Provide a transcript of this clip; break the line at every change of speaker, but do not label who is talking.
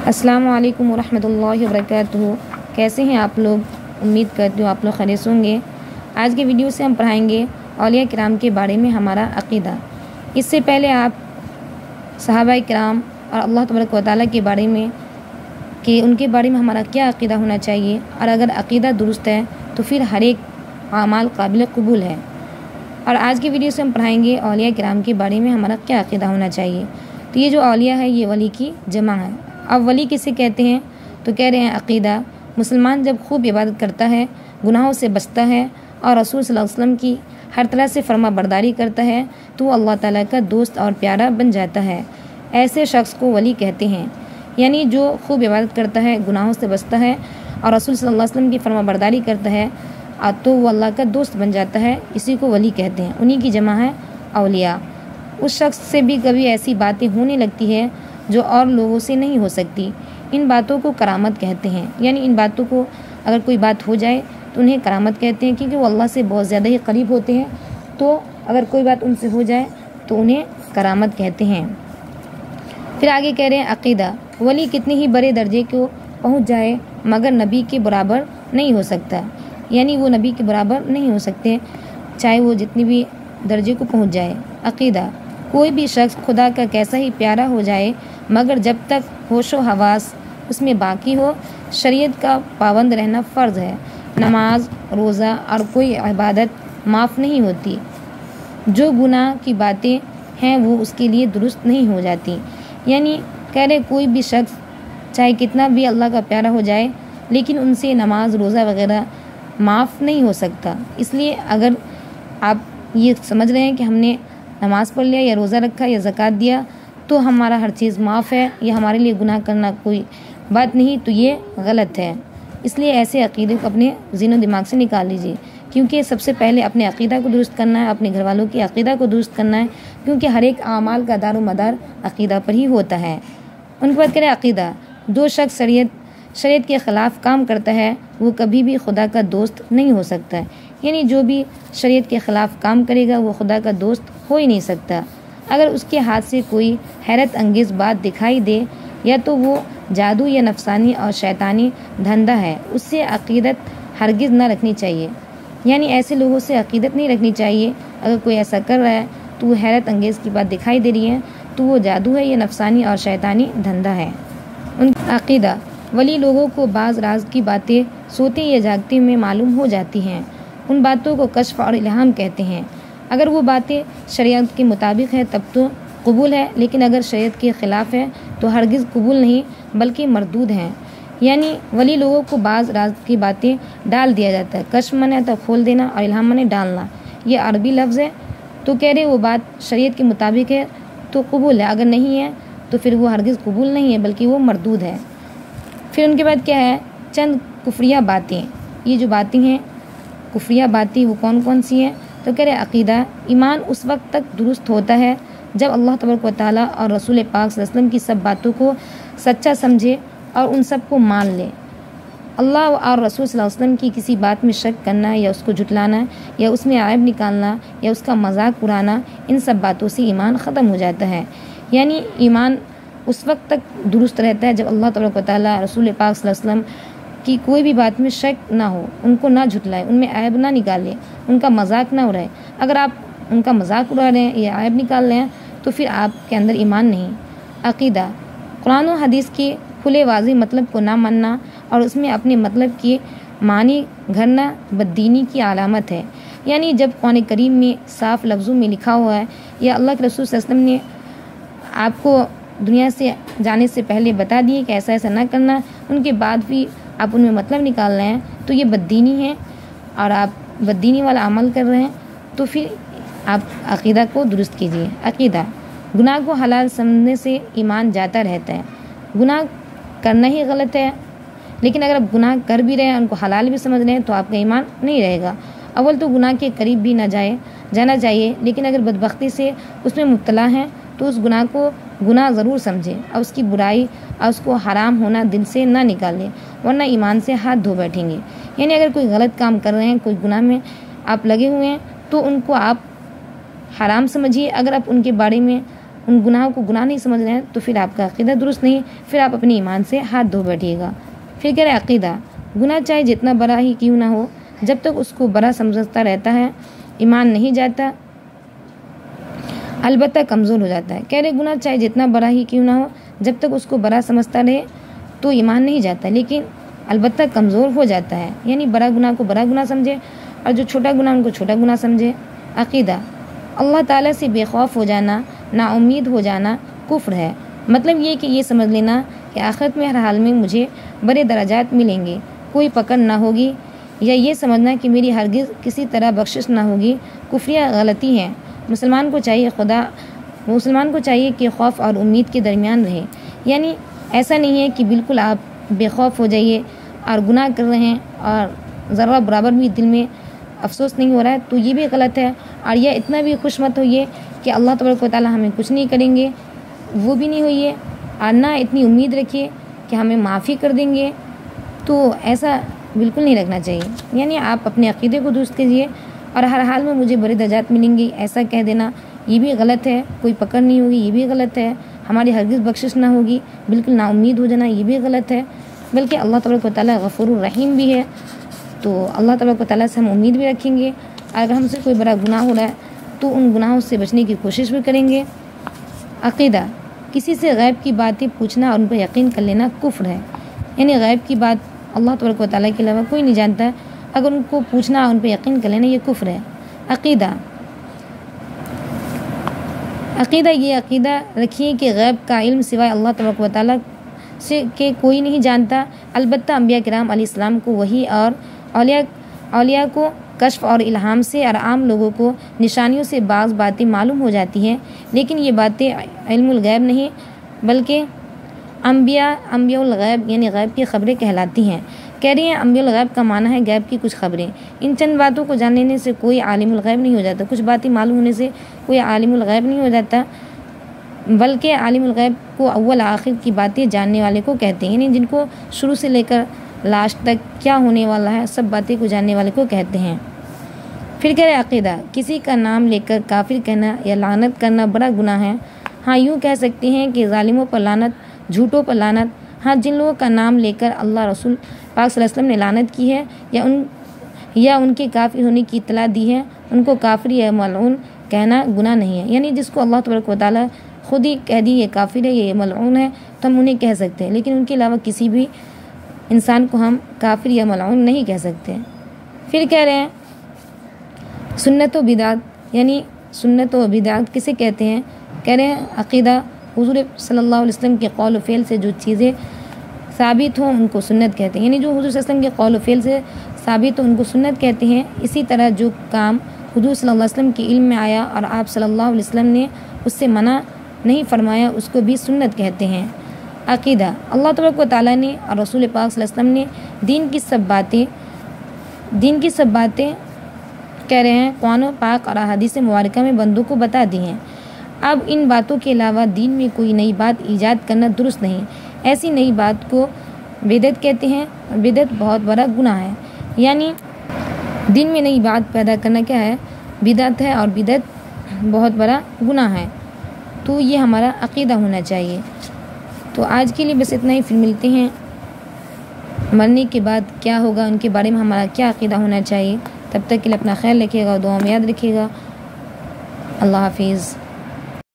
अस्सलामु अलैकुम वरहमतुल्लाहि वबरकातुहू। कैसे हैं आप लोग? उम्मीद करती हूँ आप लोग खैरियत होंगे। आज के वीडियो से हम पढ़ाएंगे औलिया किराम के बारे में हमारा अक़ीदा। इससे पहले आप सहाबाए किराम और अल्लाह तबारक व तआला के बारे में कि उनके बारे में हमारा क्या अक़ीदा होना चाहिए, और अगर अक़ीदा दुरुस्त है तो फिर हर एक अमाल काबिल कबूल है। और आज की वीडियो से हम पढ़ाएंगे औलिया किराम के बारे में हमारा क्या अक़ीदा होना चाहिए। तो ये जो औलिया है ये वली की जमा है। अब वली किसे कहते हैं? तो कह रहे हैं अक़ीदा। मुसलमान जब खूब इबादत करता है, गुनाहों से बचता है और रसूल सल्लल्लाहु अलैहि वसल्लम की हर तरह से फरमा बरदारी करता है तो वो अल्लाह ताला का दोस्त और प्यारा बन जाता है। ऐसे शख्स को वली कहते हैं। यानी जो खूब इबादत करता है, गुनाहों से बचता है और रसूल सल्लल्लाहु अलैहि वसल्लम की फरमा बरदारी करता है तो वो अल्लाह का दोस्त बन जाता है। इसी को वली कहते हैं। उन्हीं की जमा है औलिया। उस शख्स से भी कभी ऐसी बातें होने लगती है जो और लोगों से नहीं हो सकती। इन बातों को करामत कहते हैं। यानी इन बातों को अगर कोई बात हो जाए तो उन्हें करामत कहते हैं, क्योंकि वो अल्लाह से बहुत ज़्यादा ही करीब होते हैं। तो अगर कोई बात उनसे हो जाए तो उन्हें करामत कहते हैं। फिर आगे कह रहे हैं अक़ीदा। वली कितने ही बड़े दर्जे को पहुँच जाए मगर नबी के बराबर नहीं हो सकता। यानी वो नबी के बराबर नहीं हो सकते, चाहे वो जितनी भी दर्जे को पहुँच जाए। अक़ीदा। कोई भी शख्स खुदा का कैसा ही प्यारा हो जाए मगर जब तक होशो हवास उसमें बाकी हो, शरीयत का पाबंद रहना फ़र्ज़ है। नमाज, रोज़ा और कोई इबादत माफ़ नहीं होती। जो गुनाह की बातें हैं वो उसके लिए दुरुस्त नहीं हो जाती। यानी कह रहे कोई भी शख्स चाहे कितना भी अल्लाह का प्यारा हो जाए लेकिन उनसे नमाज, रोज़ा वगैरह माफ़ नहीं हो सकता। इसलिए अगर आप ये समझ रहे हैं कि हमने नमाज़ पढ़ लिया या रोज़ा रखा या ज़कात दिया तो हमारा हर चीज़ माफ़ है या हमारे लिए गुनाह करना कोई बात नहीं, तो ये गलत है। इसलिए ऐसे अक़ीदे को अपने ज़हन दिमाग से निकाल लीजिए, क्योंकि सबसे पहले अपने अक़ीदा को दुरुस्त करना है, अपने घर वालों के अक़ीदा को दुरुस्त करना है, क्योंकि हर एक आमाल का दारो मदार अक़ीदा पर ही होता है। उनके बाद करें अक़ीदा। जो शख्स शरीयत के ख़िलाफ़ काम करता है वो कभी भी खुदा का दोस्त नहीं हो सकता है। यानी जो भी शरीयत के ख़िलाफ़ काम करेगा वो खुदा का दोस्त हो ही नहीं सकता। अगर उसके हाथ से कोई हैरत अंगेज़ बात दिखाई दे या तो वो जादू या नफसानी और शैतानी धंधा है, उससे अक़ीदत हरगिज़ ना रखनी चाहिए। यानी ऐसे लोगों से अक़ीदत नहीं रखनी चाहिए। अगर कोई ऐसा कर रहा है तो वो हैरत अंगेज़ की बात दिखाई दे रही है तो वो जादू है या नफसानी और शैतानी धंधा है। उनका अक़ीदा। वली लोगों को बाज़ राज की बातें सोते या जागते में मालूम हो जाती हैं। उन बातों को कश्फ और इल्हाम कहते हैं। अगर वो बातें शरीयत के मुताबिक है तब तो कबूल है, लेकिन अगर शरीयत के ख़िलाफ़ है तो हरगिज़ कबूल नहीं बल्कि मरदूद हैं। यानी वली लोगों को बाज़ राज की बातें डाल दिया जाता है। कश्फ माने तो खोल देना और इल्हाम माने डालना। ये अरबी लफ्ज़ है। तो कह रहे वो बात शरीयत के मुताबिक है तो कबूल है, अगर नहीं है तो फिर वो हरगिज़ कबूल नहीं है बल्कि वो मरदूद है। फिर उनके बाद क्या है? चंद कुफ्रिया बातें। ये जो बातें हैं कुफ्रिया बातें वो कौन कौन सी हैं? तो कह रहे अक़ीदा। ईमान उस वक्त तक दुरुस्त होता है जब अल्लाह तबारक व तआला और रसूल पाक सल्लल्लाहु अलैहि वसल्लम की सब बातों को सच्चा समझे और उन सब को मान ले। अल्लाह और रसूल सल्लल्लाहु अलैहि वसल्लम की किसी बात में शक करना या उसको झुटलाना या उसमें आयब निकालना या उसका मजाक उड़ाना, इन सब बातों से ईमान ख़त्म हो जाता है। यानी ईमान उस वक्त तक दुरुस्त रहता है जब अल्लाह तबारक व तआला, रसूल पाक सल्लल्लाहु अलैहि वसल्लम कि कोई भी बात में शक ना हो, उनको ना झुटलाए, उनमें ऐब ना निकाले, उनका मजाक ना उड़ाए। अगर आप उनका मजाक उड़ा रहे हैं या ऐब निकाल रहे हैं तो फिर आपके अंदर ईमान नहीं। अक़ीदा। कुरान और हदीस के खुले वाज़ेह मतलब को ना मानना और उसमें अपने मतलब के मानी घरना बददीनी की अलामत है। यानी जब कुरान करीम में साफ लफ्ज़ों में लिखा हुआ है या अल्लाह के रसूल सल्लल्लाहु अलैहि वसल्लम ने आपको दुनिया से जाने से पहले बता दिए कि ऐसा ऐसा ना करना, उनके बाद भी आप उनमें मतलब निकाल रहे हैं तो ये बददीनी है और आप बददीनी वाला अमल कर रहे हैं। तो फिर आप अक़ीदा को दुरुस्त कीजिए। अक़ीदा। गुनाह को हलाल समझने से ईमान जाता रहता है। गुनाह करना ही गलत है, लेकिन अगर आप गुनाह कर भी रहे हैं, उनको हलाल भी समझ रहे हैं तो आपका ईमान नहीं रहेगा। अव्वल तो गुनाह के करीब भी ना जाना चाहिए, लेकिन अगर बदबख्ती से उसमें मुब्तला हैं तो उस गुनाह को गुनाह ज़रूर समझें और उसकी बुराई और उसको हराम होना दिल से ना निकालें, वरना ईमान से हाथ धो बैठेंगे। यानी अगर कोई गलत काम कर रहे हैं, कोई गुनाह में आप लगे हुए हैं तो उनको आप हराम समझिए। अगर आप उनके बारे में उन गुनाहों को गुनाह नहीं समझ रहे हैं तो फिर आपका अक़ीदा दुरुस्त नहीं, फिर आप अपने ईमान से हाथ धो बैठिएगा। फिर कह रहे अक़ीदा, गुनाह चाहे जितना बड़ा ही क्यों ना हो, जब तक उसको बड़ा समझता रहता है ईमान नहीं जाता, अलबत्ता कमज़ोर हो जाता है। कह रहे गुनाह चाहे जितना बड़ा ही क्यों ना हो, जब तक उसको बड़ा समझता रहे तो ईमान नहीं जाता, लेकिन अलबत्ता कमज़ोर हो जाता है। यानी बड़ा गुनाह को बड़ा गुनाह समझे और जो छोटा गुनाह उनको छोटा गुनाह समझे। अक़ीदा, अल्लाह ताला से बेखौफ हो जाना, नाउम्मीद हो जाना कुफ्र है। मतलब ये कि ये समझ लेना कि आखिरत में हर हाल में मुझे बड़े दराजात मिलेंगे, कोई पकड़ ना होगी, या ये समझना कि मेरी हरगिज़ किसी तरह बख्शिश ना होगी, कुफ्रिया गलती है। मुसलमान को चाहिए कि खौफ और उम्मीद के दरमियान रहे। यानी ऐसा नहीं है कि बिल्कुल आप बेखौफ हो जाइए और गुनाह कर रहे हैं और ज़रा बराबर भी दिल में अफसोस नहीं हो रहा है, तो ये भी गलत है। और यह इतना भी खुश मत होइए कि अल्लाह तबारक व तआला हमें कुछ नहीं करेंगे, वो भी नहीं होइए। और ना इतनी उम्मीद रखिए कि हमें माफ़ी कर देंगे, तो ऐसा बिल्कुल नहीं रखना चाहिए। यानी आप अपने अक़ीदे को दुरुस्त कीजिए और हर हाल में मुझे बड़े दर्जात मिलेंगे ऐसा कह देना ये भी गलत है, कोई पकड़ नहीं होगी ये भी गलत है, हमारी हरगिज़ बख्शिश ना होगी बिल्कुल नाउम्मीद हो जाना ये भी गलत है। बल्कि अल्लाह तबारक व तआला गफ़ूरुर रहीम भी है, तो अल्लाह तबारक व तआला से हम उम्मीद भी रखेंगे। अगर हमसे कोई बड़ा गुनाह हो रहा है तो उन गुनाहों से बचने की कोशिश भी करेंगे। अक़ीदा, किसी से गैब की बातें पूछना और उन पर यकीन कर लेना कुफ्र है। यानी गैब की बात अल्लाह तबारक व तआला के अलावा कोई नहीं जानता है, अगर उनको पूछना और उन पर यकीन कर लेना ये कुफ्र है। अक़ीदा, ये अक़ीदा रखिए कि गैब का इल्म सिवाय अल्लाह तबारक व तआला से के कोई नहीं जानता। अलबत्ता अंबिया किराम अलैहिस्सलाम को वही और औलिया को कश्फ और इल्हाम से और आम लोगों को निशानियों से बाज़ बातें मालूम हो जाती हैं, लेकिन ये बातें इल्मुल गैब नहीं बल्कि अंबियाउल गैब यानी गैब की ख़बरें कहलाती हैं। कह रही हैं अंबियाउल गैब का माना है गैब की कुछ ख़बरें। इन चंद बातों को जान लेने से कोई आलिमुल गैब नहीं हो जाता, कुछ बातें मालूम होने से कोई आलिमुल गैब नहीं हो जाता, बल्कि आलिमुल गैब को अव्वल आखिर की बातें जानने वाले को कहते हैं। यानी जिनको शुरू से लेकर लास्ट तक क्या होने वाला है सब बातें को जानने वाले को कहते हैं। फिर कह रहे अक़ीदा, किसी का नाम लेकर काफिर कहना या लानत करना बड़ा गुनाह है। हाँ, यूँ कह सकते हैं कि ज़ालिमों पर लानत, झूठों पर लानत। हाँ, जिन लोगों का नाम लेकर अल्लाह रसूल पाक सल्लल्लाहु अलैहि वसल्लम ने लानत की है या उनके काफिर होने की इत्तला दी है, उनको काफिर या मलऊन कहना गुनाह नहीं है। यानी जिसको अल्लाह तबारक व तआला खुद ही कह दी ये काफिर है ये मलऊन है तो हम उन्हें कह सकते हैं, लेकिन उनके अलावा किसी भी इंसान को हम काफिर या मलऊन नहीं कह सकते। फिर कह रहे हैं सुन्नत व बिदात, यानी सुन्नत व बिदात किसे कहते हैं? कह रहे हैं अक़ीदा, हुज़ूर सल्लल्लाहु अलैहि वसल्लम के कौल व फ़ेल से जो चीज़ें साबित हों उनको सुन्नत कहते हैं। यानी जो हुज़ूर सल्लल्लाहु अलैहि वसल्लम के कौल व फ़ेल से साबित हो उनको सुन्नत कहते हैं। इसी तरह जो काम हुज़ूर सल्लल्लाहु अलैहि वसल्लम के इल्म में आया और आप सल्लल्लाहु अलैहि वसल्लम ने उससे मना नहीं फरमाया उसको भी सुन्नत कहते हैं। अक़ीदा, अल्लाह तबारक व तआला ने और रसूल पाक सल्लल्लाहु अलैहि वसल्लम ने दीन की सब बातें कह रहे हैं कुरान पाक और अहादीस मुबारका में बंदों को बता दी हैं। अब इन बातों के अलावा दीन में कोई नई बात ईजाद करना दुरुस्त नहीं। ऐसी नई बात को बिदअत कहते हैं और बिदअत बहुत बड़ा गुनाह है। यानी दीन में नई बात पैदा करना क्या है? बिदअत है और बिदअत बहुत बड़ा गुनाह है। तो ये हमारा अक़ीदा होना चाहिए। तो आज के लिए बस इतना ही, फिर मिलते हैं मरने के बाद क्या होगा उनके बारे में हमारा क्या अक़ीदा होना चाहिए। तब तक के लिए अपना ख्याल रखिएगा और दुआ में याद रखिएगा। अल्लाह हाफिज़।